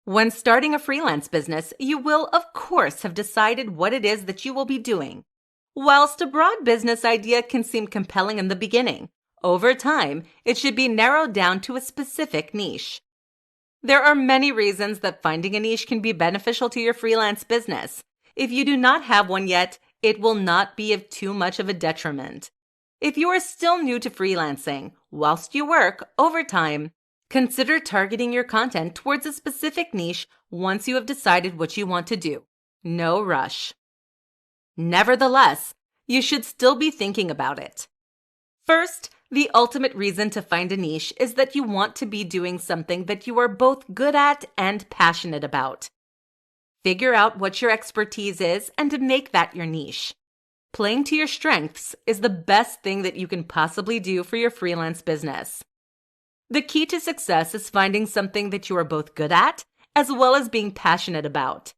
When starting a freelance business, you will, of course, have decided what it is that you will be doing. Whilst a broad business idea can seem compelling in the beginning, over time, it should be narrowed down to a specific niche. There are many reasons that finding a niche can be beneficial to your freelance business. If you do not have one yet, it will not be of too much of a detriment. If you are still new to freelancing, whilst you work, over time, consider targeting your content towards a specific niche once you have decided what you want to do. No rush. Nevertheless, you should still be thinking about it. First, the ultimate reason to find a niche is that you want to be doing something that you are both good at and passionate about. Figure out what your expertise is and make that your niche. Playing to your strengths is the best thing that you can possibly do for your freelance business. The key to success is finding something that you are both good at as well as being passionate about.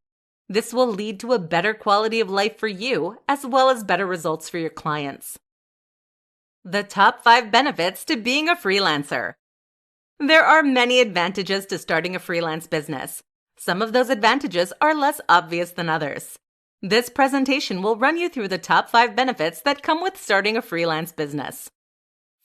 This will lead to a better quality of life for you as well as better results for your clients. The top 5 benefits to being a freelancer. There are many advantages to starting a freelance business. Some of those advantages are less obvious than others. This presentation will run you through the top 5 benefits that come with starting a freelance business.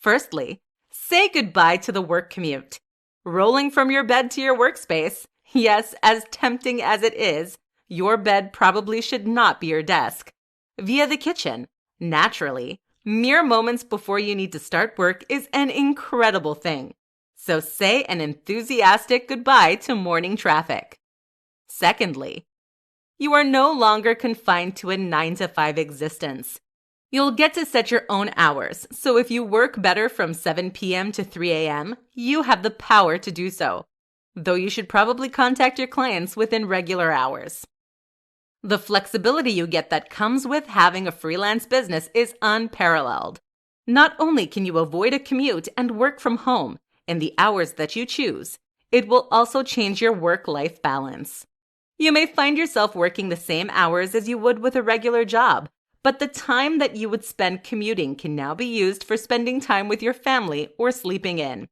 Firstly, say goodbye to the work commute. Rolling from your bed to your workspace, yes, as tempting as it is, your bed probably should not be your desk. Via the kitchen, naturally, mere moments before you need to start work is an incredible thing. So say an enthusiastic goodbye to morning traffic. Secondly, you are no longer confined to a 9-to-5 existence. You'll get to set your own hours, so if you work better from 7 p.m. to 3 a.m., you have the power to do so, though you should probably contact your clients within regular hours. The flexibility you get that comes with having a freelance business is unparalleled. Not only can you avoid a commute and work from home in the hours that you choose, it will also change your work-life balance. You may find yourself working the same hours as you would with a regular job, but the time that you would spend commuting can now be used for spending time with your family or sleeping in.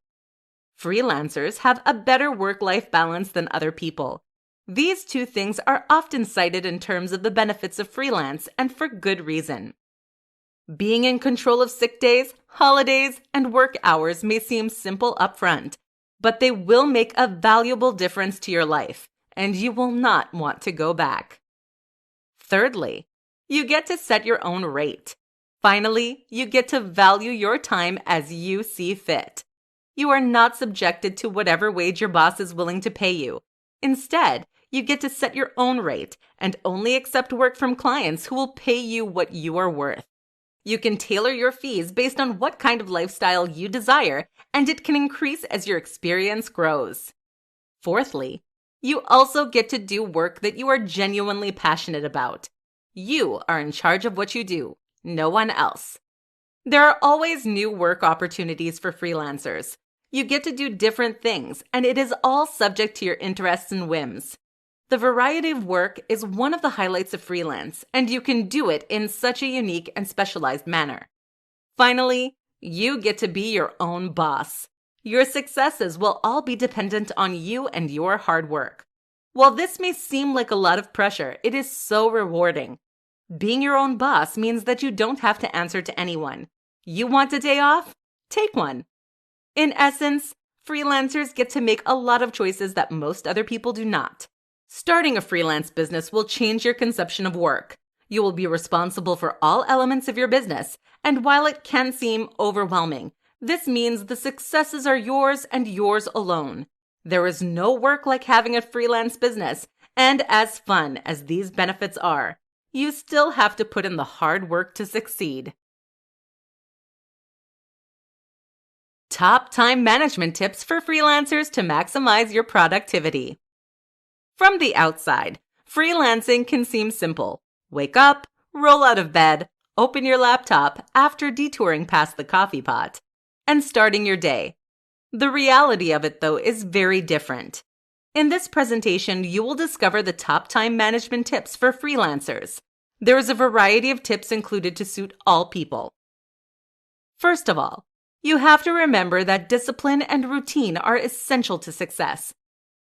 Freelancers have a better work-life balance than other people. These two things are often cited in terms of the benefits of freelance, and for good reason. Being in control of sick days, holidays, and work hours may seem simple upfront, but they will make a valuable difference to your life, and you will not want to go back. Thirdly, you get to set your own rate. Finally, you get to value your time as you see fit. You are not subjected to whatever wage your boss is willing to pay you. Instead, you get to set your own rate and only accept work from clients who will pay you what you are worth. You can tailor your fees based on what kind of lifestyle you desire, and it can increase as your experience grows. Fourthly, you also get to do work that you are genuinely passionate about. You are in charge of what you do, no one else. There are always new work opportunities for freelancers. You get to do different things, and it is all subject to your interests and whims. The variety of work is one of the highlights of freelance, and you can do it in such a unique and specialized manner. Finally, you get to be your own boss. Your successes will all be dependent on you and your hard work. While this may seem like a lot of pressure, it is so rewarding. Being your own boss means that you don't have to answer to anyone. You want a day off? Take one. In essence, freelancers get to make a lot of choices that most other people do not. Starting a freelance business will change your conception of work. You will be responsible for all elements of your business, and while it can seem overwhelming, this means the successes are yours and yours alone. There is no work like having a freelance business, and as fun as these benefits are, you still have to put in the hard work to succeed. Top time management tips for freelancers to maximize your productivity. From the outside, freelancing can seem simple. Wake up, roll out of bed, open your laptop after detouring past the coffee pot, and starting your day. The reality of it, though, is very different. In this presentation, you will discover the top time management tips for freelancers. There is a variety of tips included to suit all people. First of all, you have to remember that discipline and routine are essential to success.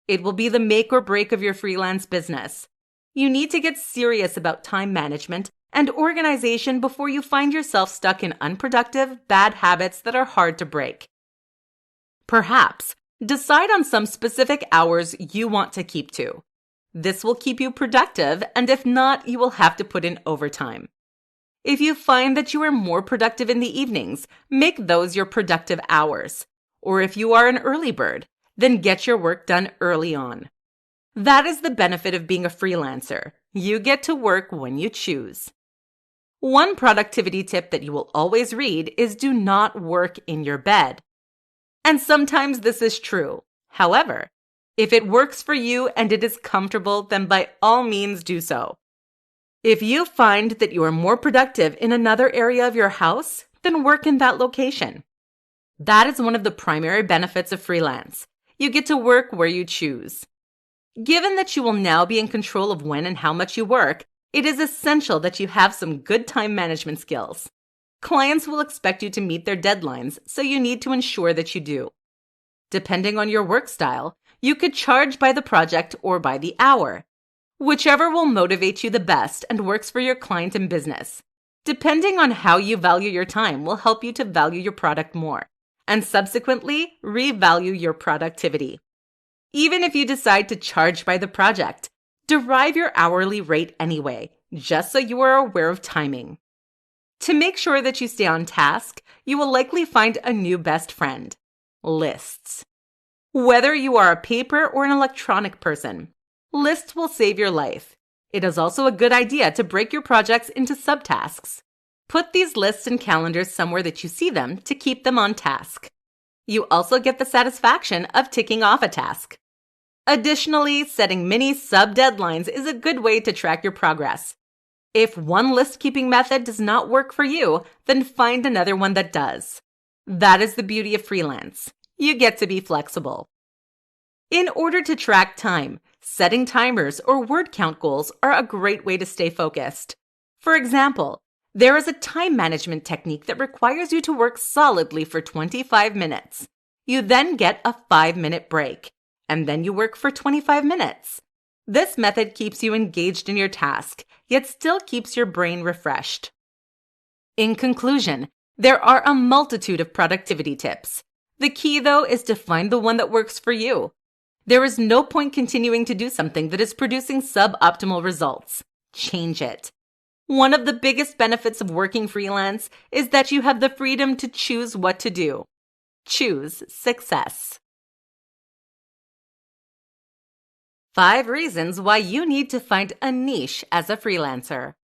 It will be the make or break of your freelance business. You need to get serious about time management and organization before you find yourself stuck in unproductive, bad habits that are hard to break. Perhaps decide on some specific hours you want to keep to. This will keep you productive, and if not, you will have to put in overtime. If you find that you are more productive in the evenings, make those your productive hours. Or if you are an early bird, then get your work done early on. That is the benefit of being a freelancer. You get to work when you choose. One productivity tip that you will always read is do not work in your bed. And sometimes this is true. However, if it works for you and it is comfortable, then by all means do so. If you find that you are more productive in another area of your house, then work in that location. That is one of the primary benefits of freelance. You get to work where you choose. Given that you will now be in control of when and how much you work, it is essential that you have some good time management skills. Clients will expect you to meet their deadlines, so you need to ensure that you do. Depending on your work style, you could charge by the project or by the hour. Whichever will motivate you the best and works for your client and business. Depending on how you value your time will help you to value your product more, and subsequently revalue your productivity. Even if you decide to charge by the project, derive your hourly rate anyway, just so you are aware of timing. To make sure that you stay on task, you will likely find a new best friend: lists. Whether you are a paper or an electronic person, lists will save your life. It is also a good idea to break your projects into subtasks. Put these lists and calendars somewhere that you see them to keep them on task. You also get the satisfaction of ticking off a task. Additionally, setting mini sub-deadlines is a good way to track your progress. If one list-keeping method does not work for you, then find another one that does. That is the beauty of freelance. You get to be flexible. In order to track time, setting timers or word count goals are a great way to stay focused. For example, there is a time management technique that requires you to work solidly for 25 minutes. You then get a 5-minute break, and then you work for 25 minutes. This method keeps you engaged in your task, yet still keeps your brain refreshed. In conclusion, there are a multitude of productivity tips. The key, though, is to find the one that works for you. There is no point continuing to do something that is producing suboptimal results. Change it. One of the biggest benefits of working freelance is that you have the freedom to choose what to do. Choose success. 5 reasons why you need to find a niche as a freelancer.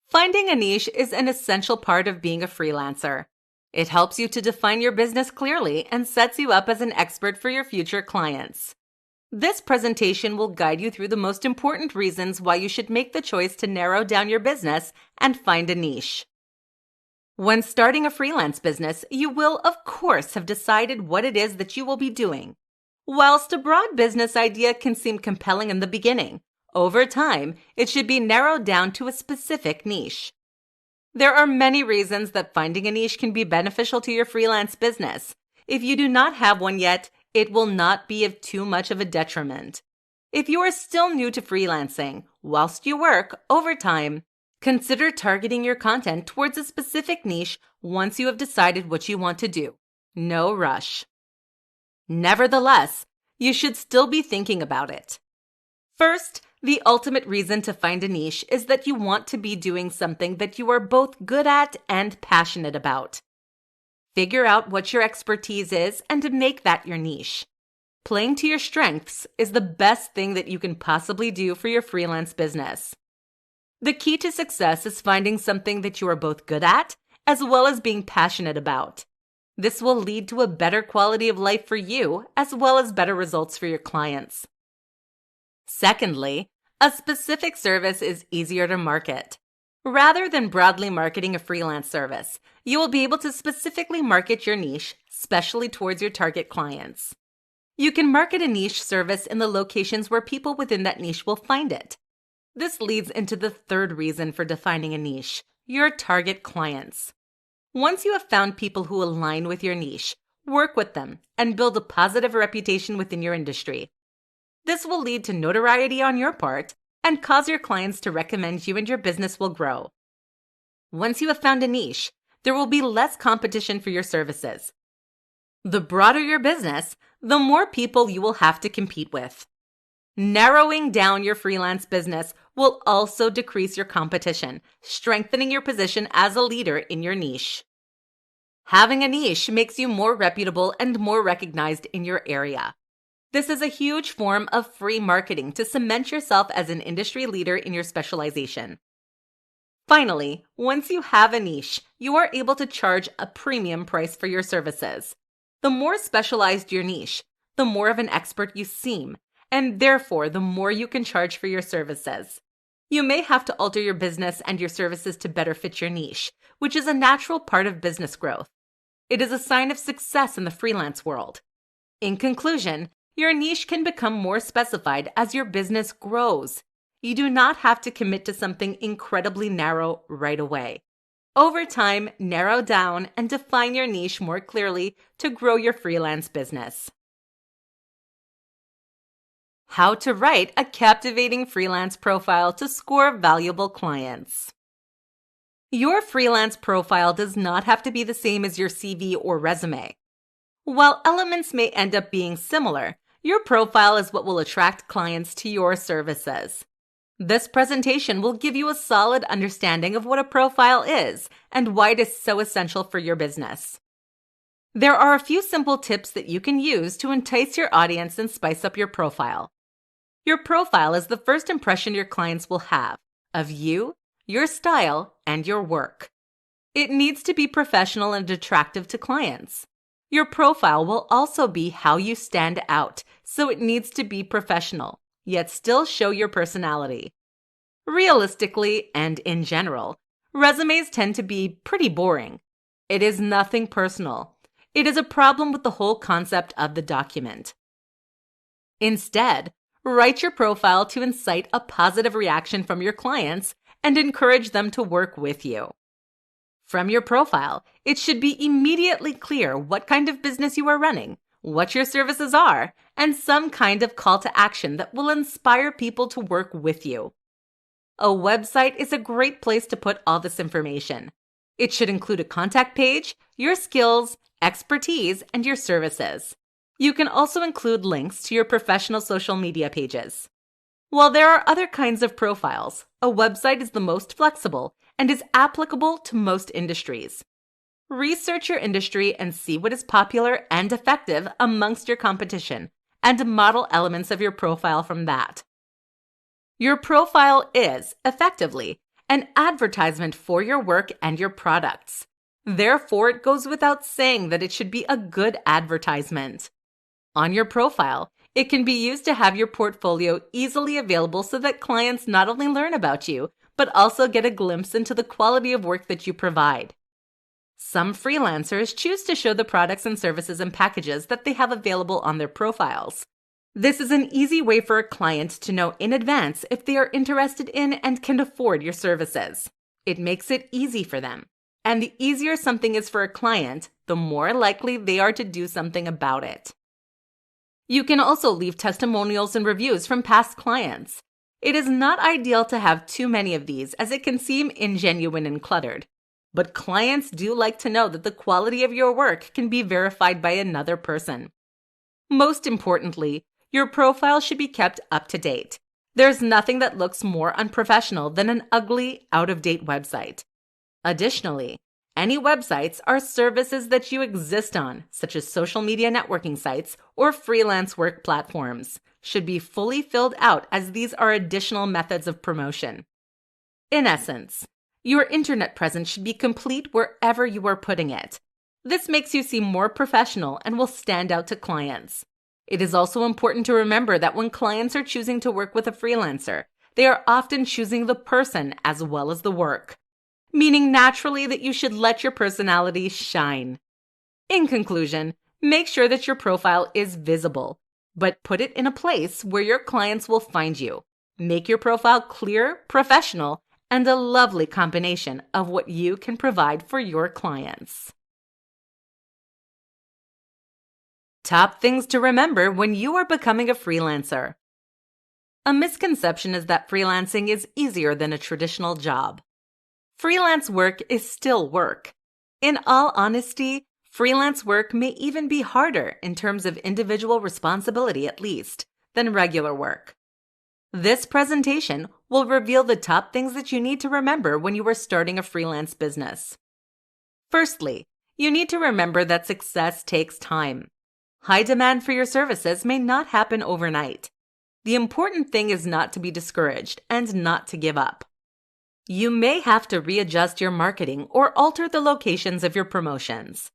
Finding a niche is an essential part of being a freelancer. It helps you to define your business clearly and sets you up as an expert for your future clients. This presentation will guide you through the most important reasons why you should make the choice to narrow down your business and find a niche. When starting a freelance business, you will, of course, have decided what it is that you will be doing. Whilst a broad business idea can seem compelling in the beginning, over time, it should be narrowed down to a specific niche. There are many reasons that finding a niche can be beneficial to your freelance business. If you do not have one yet, it will not be of too much of a detriment. If you are still new to freelancing, whilst you work, over time, consider targeting your content towards a specific niche once you have decided what you want to do. No rush. Nevertheless, you should still be thinking about it. First, the ultimate reason to find a niche is that you want to be doing something that you are both good at and passionate about. Figure out what your expertise is and make that your niche. Playing to your strengths is the best thing that you can possibly do for your freelance business. The key to success is finding something that you are both good at as well as being passionate about. This will lead to a better quality of life for you as well as better results for your clients. Secondly, a specific service is easier to market. Rather than broadly marketing a freelance service, you will be able to specifically market your niche, especially towards your target clients. You can market a niche service in the locations where people within that niche will find it. This leads into the third reason for defining a niche: your target clients. Once you have found people who align with your niche, work with them and build a positive reputation within your industry. This will lead to notoriety on your part and cause your clients to recommend you, and your business will grow. Once you have found a niche, there will be less competition for your services. The broader your business, the more people you will have to compete with. Narrowing down your freelance business will also decrease your competition, strengthening your position as a leader in your niche. Having a niche makes you more reputable and more recognized in your area. This is a huge form of free marketing to cement yourself as an industry leader in your specialization. Finally, once you have a niche, you are able to charge a premium price for your services. The more specialized your niche, the more of an expert you seem, and therefore the more you can charge for your services. You may have to alter your business and your services to better fit your niche, which is a natural part of business growth. It is a sign of success in the freelance world. In conclusion, your niche can become more specified as your business grows. You do not have to commit to something incredibly narrow right away. Over time, narrow down and define your niche more clearly to grow your freelance business. How to write a captivating freelance profile to score valuable clients. Your freelance profile does not have to be the same as your CV or resume. While elements may end up being similar, your profile is what will attract clients to your services. This presentation will give you a solid understanding of what a profile is and why it is so essential for your business. There are a few simple tips that you can use to entice your audience and spice up your profile. Your profile is the first impression your clients will have of you, your style, and your work. It needs to be professional and attractive to clients. Your profile will also be how you stand out, so it needs to be professional, yet still show your personality. Realistically, and in general, resumes tend to be pretty boring. It is nothing personal. It is a problem with the whole concept of the document. Instead, write your profile to incite a positive reaction from your clients and encourage them to work with you. From your profile, it should be immediately clear what kind of business you are running, what your services are, and some kind of call to action that will inspire people to work with you. A website is a great place to put all this information. It should include a contact page, your skills, expertise, and your services. You can also include links to your professional social media pages. While there are other kinds of profiles, a website is the most flexible and is applicable to most industries. Research your industry and see what is popular and effective amongst your competition, and model elements of your profile from that. Your profile is, effectively, an advertisement for your work and your products. Therefore, it goes without saying that it should be a good advertisement. On your profile, it can be used to have your portfolio easily available so that clients not only learn about you, but also get a glimpse into the quality of work that you provide. Some freelancers choose to show the products and services and packages that they have available on their profiles. This is an easy way for a client to know in advance if they are interested in and can afford your services. It makes it easy for them. And the easier something is for a client, the more likely they are to do something about it. You can also leave testimonials and reviews from past clients. It is not ideal to have too many of these, as it can seem ingenuine and cluttered. But clients do like to know that the quality of your work can be verified by another person. Most importantly, your profile should be kept up to date. There's nothing that looks more unprofessional than an ugly, out-of-date website. Additionally, any websites are services that you exist on, such as social media networking sites or freelance work platforms, should be fully filled out, as these are additional methods of promotion. In essence, your internet presence should be complete wherever you are putting it. This makes you seem more professional and will stand out to clients. It is also important to remember that when clients are choosing to work with a freelancer, they are often choosing the person as well as the work, meaning naturally that you should let your personality shine. In conclusion, make sure that your profile is visible, but put it in a place where your clients will find you. Make your profile clear, professional, and a lovely combination of what you can provide for your clients. Top things to remember when you are becoming a freelancer. A misconception is that freelancing is easier than a traditional job. Freelance work is still work. In all honesty, freelance work may even be harder in terms of individual responsibility, at least, than regular work. This presentation will reveal the top things that you need to remember when you are starting a freelance business. Firstly, you need to remember that success takes time. High demand for your services may not happen overnight. The important thing is not to be discouraged and not to give up. You may have to readjust your marketing or alter the locations of your promotions.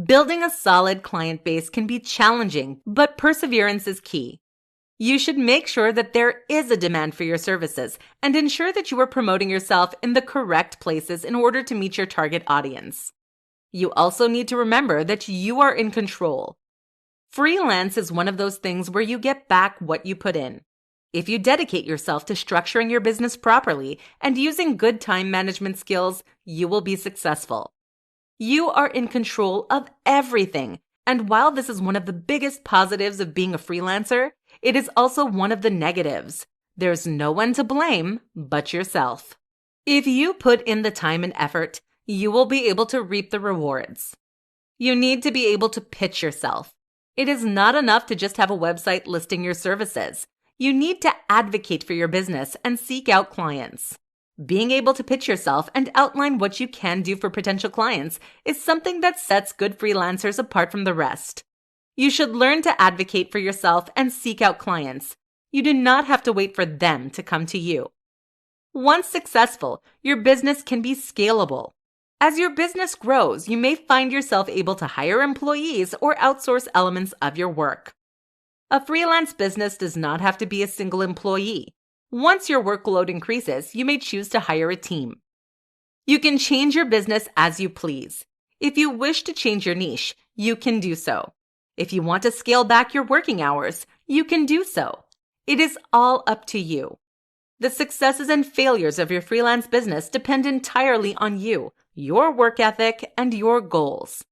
Building a solid client base can be challenging, but perseverance is key. You should make sure that there is a demand for your services and ensure that you are promoting yourself in the correct places in order to meet your target audience. You also need to remember that you are in control. Freelance is one of those things where you get back what you put in. If you dedicate yourself to structuring your business properly and using good time management skills, you will be successful. You are in control of everything, and while this is one of the biggest positives of being a freelancer, it is also one of the negatives. There's no one to blame but yourself. If you put in the time and effort, you will be able to reap the rewards. You need to be able to pitch yourself. It is not enough to just have a website listing your services. You need to advocate for your business and seek out clients. Being able to pitch yourself and outline what you can do for potential clients is something that sets good freelancers apart from the rest. You should learn to advocate for yourself and seek out clients. You do not have to wait for them to come to you. Once successful, your business can be scalable. As your business grows, you may find yourself able to hire employees or outsource elements of your work. A freelance business does not have to be a single employee. Once your workload increases, you may choose to hire a team. You can change your business as you please. If you wish to change your niche, you can do so. If you want to scale back your working hours, you can do so. It is all up to you. The successes and failures of your freelance business depend entirely on you, your work ethic, and your goals.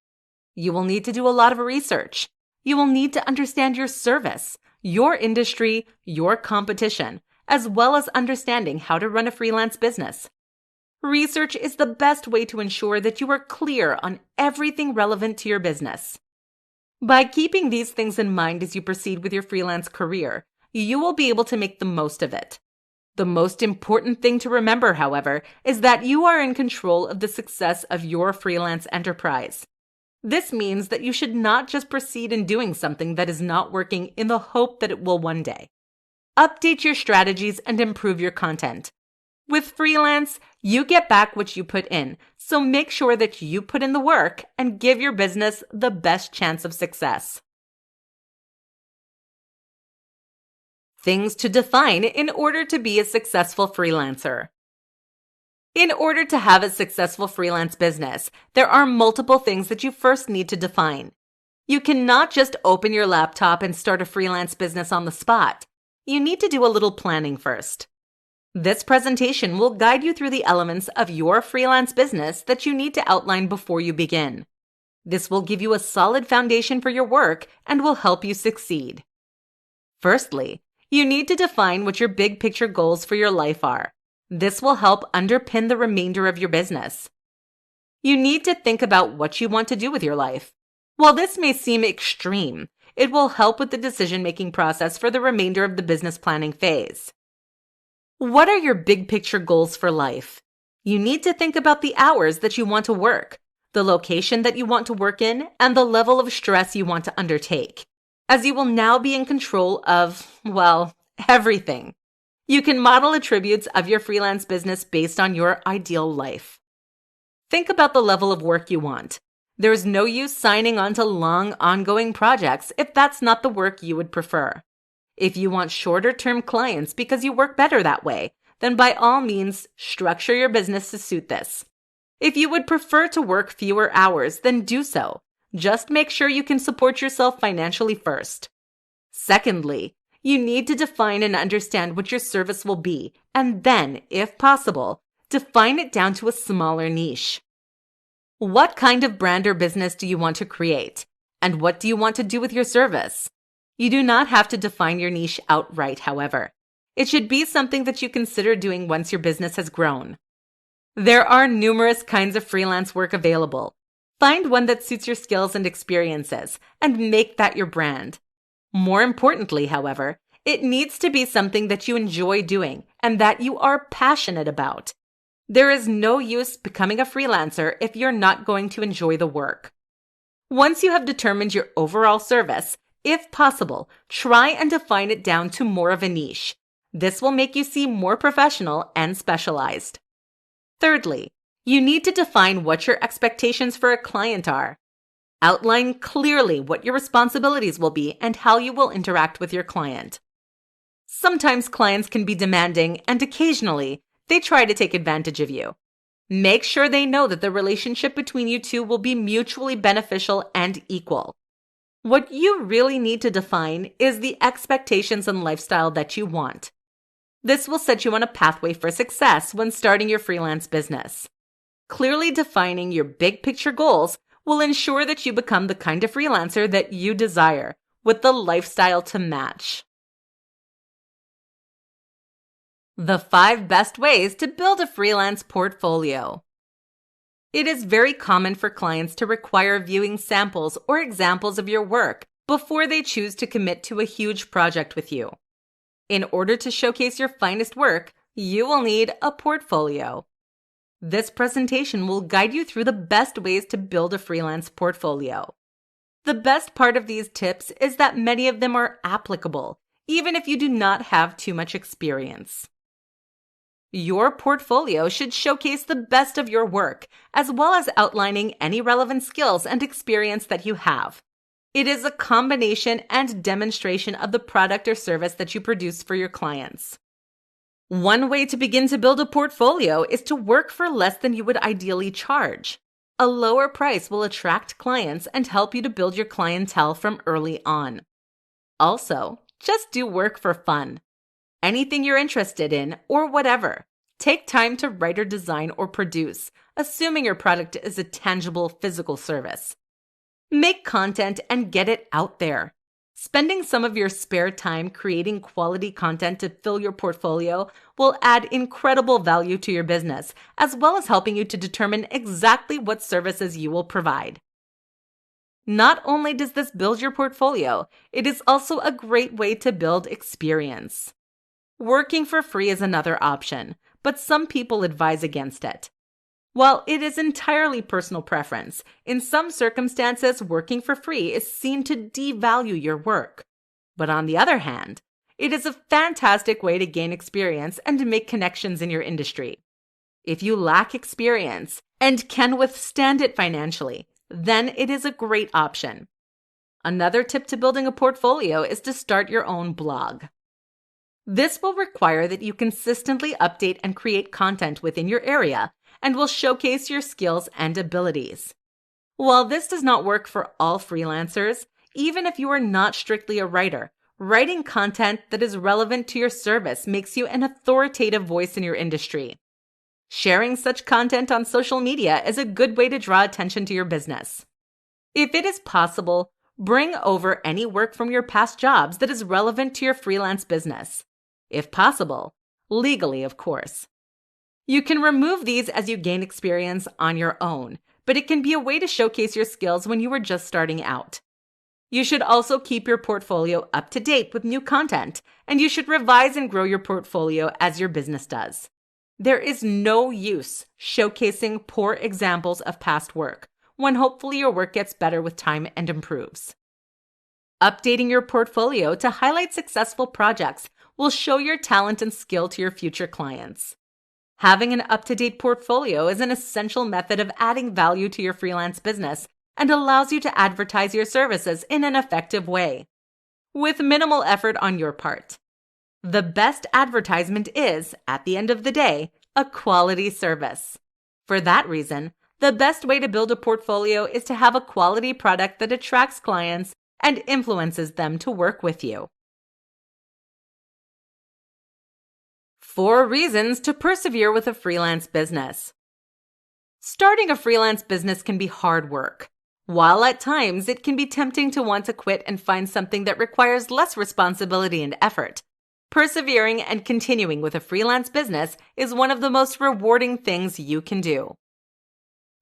You will need to do a lot of research. You will need to understand your service, your industry, your competition, as well as understanding how to run a freelance business. Research is the best way to ensure that you are clear on everything relevant to your business. By keeping these things in mind as you proceed with your freelance career, you will be able to make the most of it. The most important thing to remember, however, is that you are in control of the success of your freelance enterprise. This means that you should not just proceed in doing something that is not working in the hope that it will one day. Update your strategies and improve your content. With freelance, you get back what you put in, so make sure that you put in the work and give your business the best chance of success. Things to define in order to be a successful freelancer. In order to have a successful freelance business, there are multiple things that you first need to define. You cannot just open your laptop and start a freelance business on the spot. You need to do a little planning first. This presentation will guide you through the elements of your freelance business that you need to outline before you begin. This will give you a solid foundation for your work and will help you succeed. Firstly, you need to define what your big picture goals for your life are. This will help underpin the remainder of your business. You need to think about what you want to do with your life. While this may seem extreme, it will help with the decision-making process for the remainder of the business planning phase. What are your big picture goals for life? You need to think about the hours that you want to work, the location that you want to work in, and the level of stress you want to undertake, as you will now be in control of, well, everything. You can model attributes of your freelance business based on your ideal life. Think about the level of work you want. There's no use signing on to long, ongoing projects if that's not the work you would prefer. If you want shorter-term clients because you work better that way, then by all means, structure your business to suit this. If you would prefer to work fewer hours, then do so. Just make sure you can support yourself financially first. Secondly, you need to define and understand what your service will be, and then, if possible, define it down to a smaller niche. What kind of brand or business do you want to create? And what do you want to do with your service? You do not have to define your niche outright, however. It should be something that you consider doing once your business has grown. There are numerous kinds of freelance work available. Find one that suits your skills and experiences, and make that your brand. More importantly, however, it needs to be something that you enjoy doing and that you are passionate about. There is no use becoming a freelancer if you're not going to enjoy the work. Once you have determined your overall service, if possible, try and define it down to more of a niche. This will make you seem more professional and specialized. Thirdly, you need to define what your expectations for a client are. Outline clearly what your responsibilities will be and how you will interact with your client. Sometimes clients can be demanding, and occasionally, they try to take advantage of you. Make sure they know that the relationship between you two will be mutually beneficial and equal. What you really need to define is the expectations and lifestyle that you want. This will set you on a pathway for success when starting your freelance business. Clearly defining your big picture goals will ensure that you become the kind of freelancer that you desire, with the lifestyle to match. The 5 best ways to build a freelance portfolio. It is very common for clients to require viewing samples or examples of your work before they choose to commit to a huge project with you. In order to showcase your finest work, you will need a portfolio. This presentation will guide you through the best ways to build a freelance portfolio. The best part of these tips is that many of them are applicable, even if you do not have too much experience. Your portfolio should showcase the best of your work, as well as outlining any relevant skills and experience that you have. It is a combination and demonstration of the product or service that you produce for your clients. One way to begin to build a portfolio is to work for less than you would ideally charge. A lower price will attract clients and help you to build your clientele from early on. Also, just do work for fun. Anything you're interested in, or whatever. Take time to write or design or produce, assuming your product is a tangible physical service. Make content and get it out there. Spending some of your spare time creating quality content to fill your portfolio will add incredible value to your business, as well as helping you to determine exactly what services you will provide. Not only does this build your portfolio, it is also a great way to build experience. Working for free is another option, but some people advise against it. While it is entirely personal preference, in some circumstances, working for free is seen to devalue your work. But on the other hand, it is a fantastic way to gain experience and to make connections in your industry. If you lack experience and can withstand it financially, then it is a great option. Another tip to building a portfolio is to start your own blog. This will require that you consistently update and create content within your area and will showcase your skills and abilities. While this does not work for all freelancers, even if you are not strictly a writer, writing content that is relevant to your service makes you an authoritative voice in your industry. Sharing such content on social media is a good way to draw attention to your business. If it is possible, bring over any work from your past jobs that is relevant to your freelance business. If possible, legally, of course. You can remove these as you gain experience on your own, but it can be a way to showcase your skills when you are just starting out. You should also keep your portfolio up to date with new content, and you should revise and grow your portfolio as your business does. There is no use showcasing poor examples of past work when hopefully your work gets better with time and improves. Updating your portfolio to highlight successful projects will show your talent and skill to your future clients. Having an up-to-date portfolio is an essential method of adding value to your freelance business and allows you to advertise your services in an effective way, with minimal effort on your part. The best advertisement is, at the end of the day, a quality service. For that reason, the best way to build a portfolio is to have a quality product that attracts clients and influences them to work with you. 4 reasons to persevere with a freelance business. Starting a freelance business can be hard work. While at times it can be tempting to want to quit and find something that requires less responsibility and effort, persevering and continuing with a freelance business is one of the most rewarding things you can do.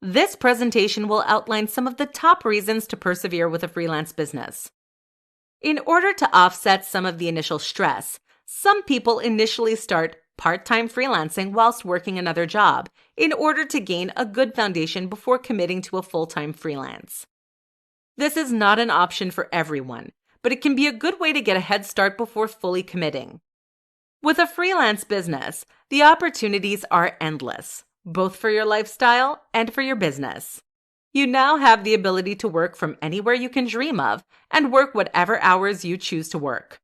This presentation will outline some of the top reasons to persevere with a freelance business. In order to offset some of the initial stress, some people initially start part-time freelancing whilst working another job in order to gain a good foundation before committing to a full-time freelance. This is not an option for everyone, but it can be a good way to get a head start before fully committing. With a freelance business, the opportunities are endless, both for your lifestyle and for your business. You now have the ability to work from anywhere you can dream of and work whatever hours you choose to work.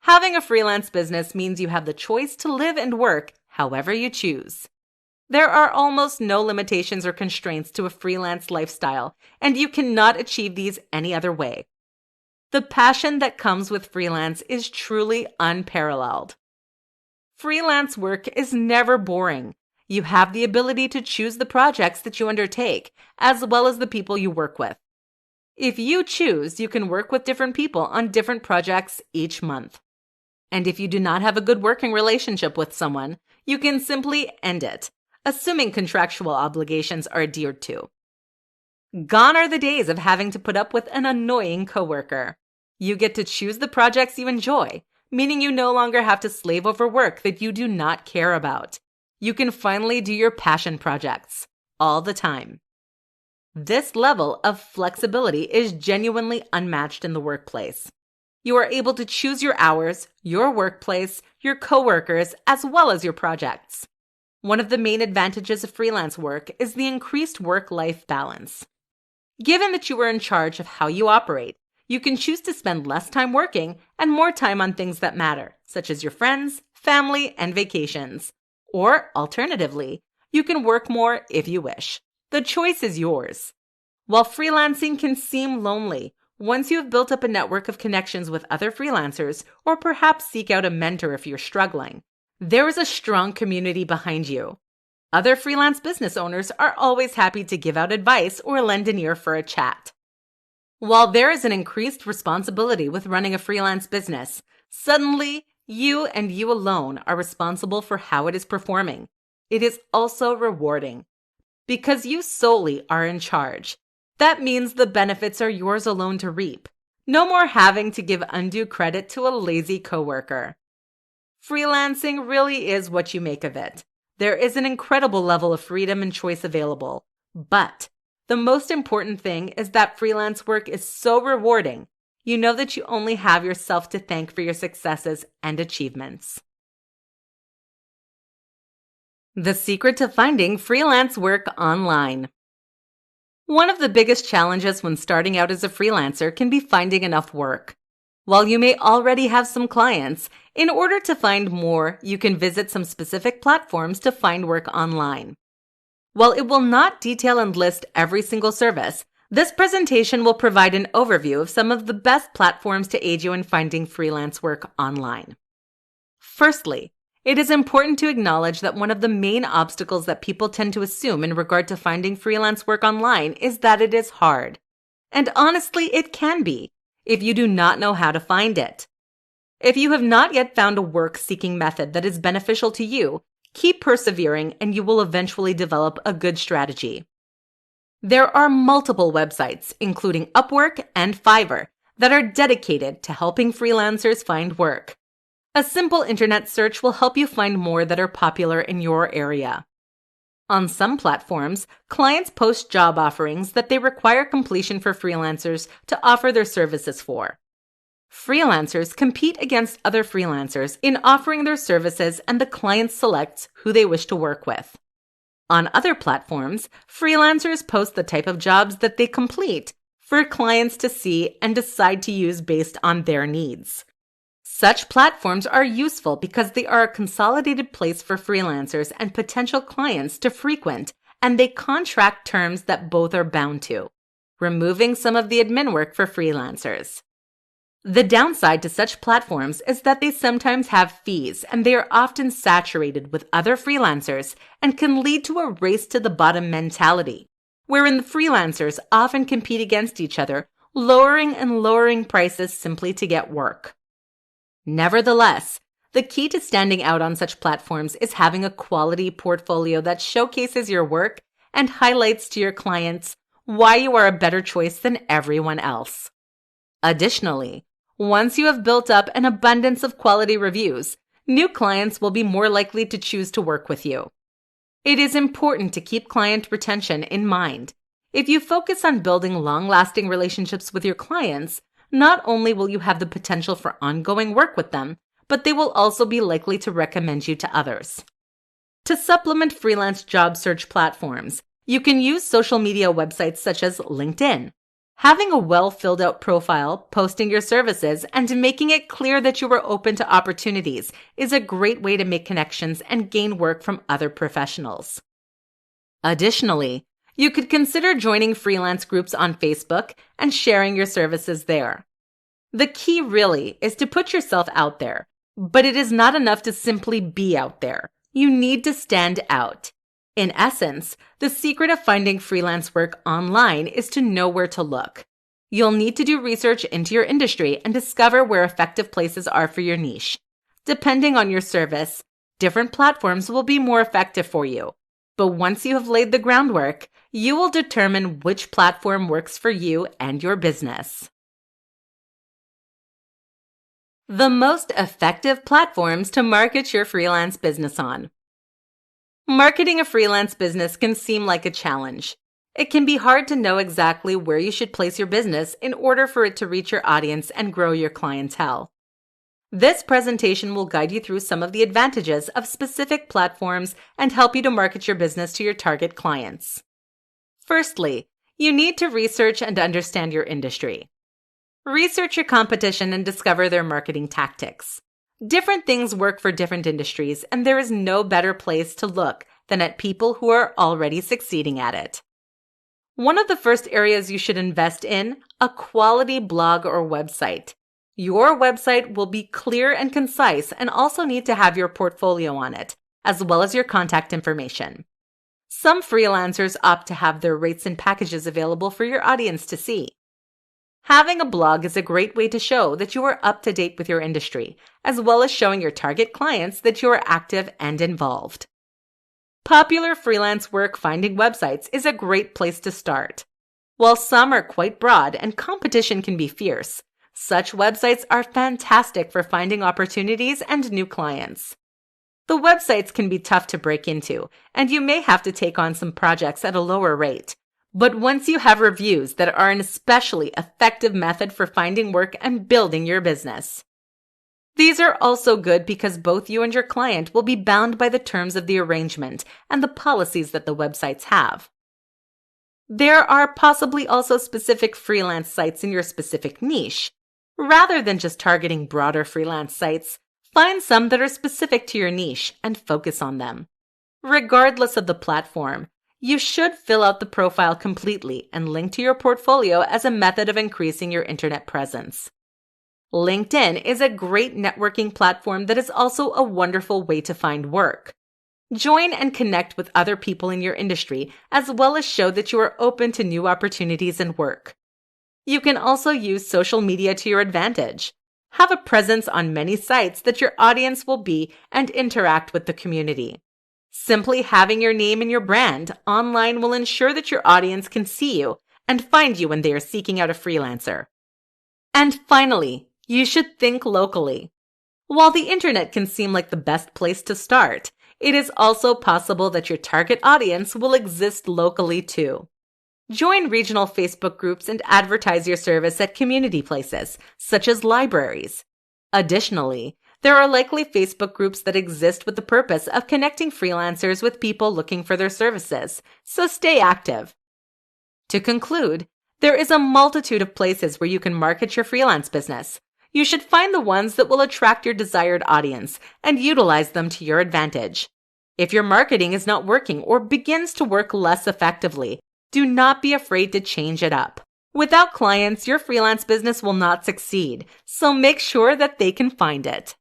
Having a freelance business means you have the choice to live and work however you choose. There are almost no limitations or constraints to a freelance lifestyle, and you cannot achieve these any other way. The passion that comes with freelance is truly unparalleled. Freelance work is never boring. You have the ability to choose the projects that you undertake, as well as the people you work with. If you choose, you can work with different people on different projects each month. And if you do not have a good working relationship with someone, you can simply end it, assuming contractual obligations are adhered to. Gone are the days of having to put up with an annoying coworker. You get to choose the projects you enjoy, meaning you no longer have to slave over work that you do not care about. You can finally do your passion projects all the time. This level of flexibility is genuinely unmatched in the workplace. You are able to choose your hours, your workplace, your coworkers, as well as your projects. One of the main advantages of freelance work is the increased work-life balance. Given that you are in charge of how you operate, you can choose to spend less time working and more time on things that matter, such as your friends, family, and vacations. Or, alternatively, you can work more if you wish. The choice is yours. While freelancing can seem lonely, once you have built up a network of connections with other freelancers, or perhaps seek out a mentor if you're struggling, there is a strong community behind you. Other freelance business owners are always happy to give out advice or lend an ear for a chat. While there is an increased responsibility with running a freelance business, suddenly you and you alone are responsible for how it is performing. It is also rewarding. Because you solely are in charge, that means the benefits are yours alone to reap. No more having to give undue credit to a lazy coworker. Freelancing really is what you make of it. There is an incredible level of freedom and choice available. But the most important thing is that freelance work is so rewarding. You know that you only have yourself to thank for your successes and achievements. The secret to finding freelance work online. One of the biggest challenges when starting out as a freelancer can be finding enough work. While you may already have some clients, in order to find more, you can visit some specific platforms to find work online. While it will not detail and list every single service, this presentation will provide an overview of some of the best platforms to aid you in finding freelance work online. Firstly, it is important to acknowledge that one of the main obstacles that people tend to assume in regard to finding freelance work online is that it is hard. And honestly, it can be, if you do not know how to find it. If you have not yet found a work-seeking method that is beneficial to you, keep persevering and you will eventually develop a good strategy. There are multiple websites, including Upwork and Fiverr, that are dedicated to helping freelancers find work. A simple internet search will help you find more that are popular in your area. On some platforms, clients post job offerings that they require completion for freelancers to offer their services for. Freelancers compete against other freelancers in offering their services, and the client selects who they wish to work with. On other platforms, freelancers post the type of jobs that they complete for clients to see and decide to use based on their needs. Such platforms are useful because they are a consolidated place for freelancers and potential clients to frequent, and they contract terms that both are bound to, removing some of the admin work for freelancers. The downside to such platforms is that they sometimes have fees, and they are often saturated with other freelancers and can lead to a race to the bottom mentality, wherein the freelancers often compete against each other, lowering and lowering prices simply to get work. Nevertheless, the key to standing out on such platforms is having a quality portfolio that showcases your work and highlights to your clients why you are a better choice than everyone else. Additionally, once you have built up an abundance of quality reviews, new clients will be more likely to choose to work with you. It is important to keep client retention in mind. If you focus on building long-lasting relationships with your clients, not only will you have the potential for ongoing work with them, but they will also be likely to recommend you to others. To supplement freelance job search platforms, you can use social media websites such as LinkedIn. Having a well-filled-out profile, posting your services, and making it clear that you are open to opportunities is a great way to make connections and gain work from other professionals. Additionally, you could consider joining freelance groups on Facebook and sharing your services there. The key really is to put yourself out there, but it is not enough to simply be out there. You need to stand out. In essence, the secret of finding freelance work online is to know where to look. You'll need to do research into your industry and discover where effective places are for your niche. Depending on your service, different platforms will be more effective for you. But once you have laid the groundwork, you will determine which platform works for you and your business. The most effective platforms to market your freelance business on. Marketing a freelance business can seem like a challenge. It can be hard to know exactly where you should place your business in order for it to reach your audience and grow your clientele. This presentation will guide you through some of the advantages of specific platforms and help you to market your business to your target clients. Firstly, you need to research and understand your industry. Research your competition and discover their marketing tactics. Different things work for different industries, and there is no better place to look than at people who are already succeeding at it. One of the first areas you should invest in, a quality blog or website. Your website will be clear and concise and also need to have your portfolio on it, as well as your contact information. Some freelancers opt to have their rates and packages available for your audience to see. Having a blog is a great way to show that you are up to date with your industry, as well as showing your target clients that you are active and involved. Popular freelance work finding websites is a great place to start. While some are quite broad and competition can be fierce, such websites are fantastic for finding opportunities and new clients. The websites can be tough to break into, and you may have to take on some projects at a lower rate. But once you have reviews that are an especially effective method for finding work and building your business. These are also good because both you and your client will be bound by the terms of the arrangement and the policies that the websites have. There are possibly also specific freelance sites in your specific niche. Rather than just targeting broader freelance sites, find some that are specific to your niche and focus on them. Regardless of the platform, you should fill out the profile completely and link to your portfolio as a method of increasing your internet presence. LinkedIn is a great networking platform that is also a wonderful way to find work. Join and connect with other people in your industry, as well as show that you are open to new opportunities and work. You can also use social media to your advantage. Have a presence on many sites that your audience will be and interact with the community. Simply having your name and your brand online will ensure that your audience can see you and find you when they are seeking out a freelancer. And finally, you should think locally. While the internet can seem like the best place to start, it is also possible that your target audience will exist locally too. Join regional Facebook groups and advertise your service at community places, such as libraries. Additionally, there are likely Facebook groups that exist with the purpose of connecting freelancers with people looking for their services, so stay active. To conclude, there is a multitude of places where you can market your freelance business. You should find the ones that will attract your desired audience and utilize them to your advantage. If your marketing is not working or begins to work less effectively, do not be afraid to change it up. Without clients, your freelance business will not succeed, so make sure that they can find it.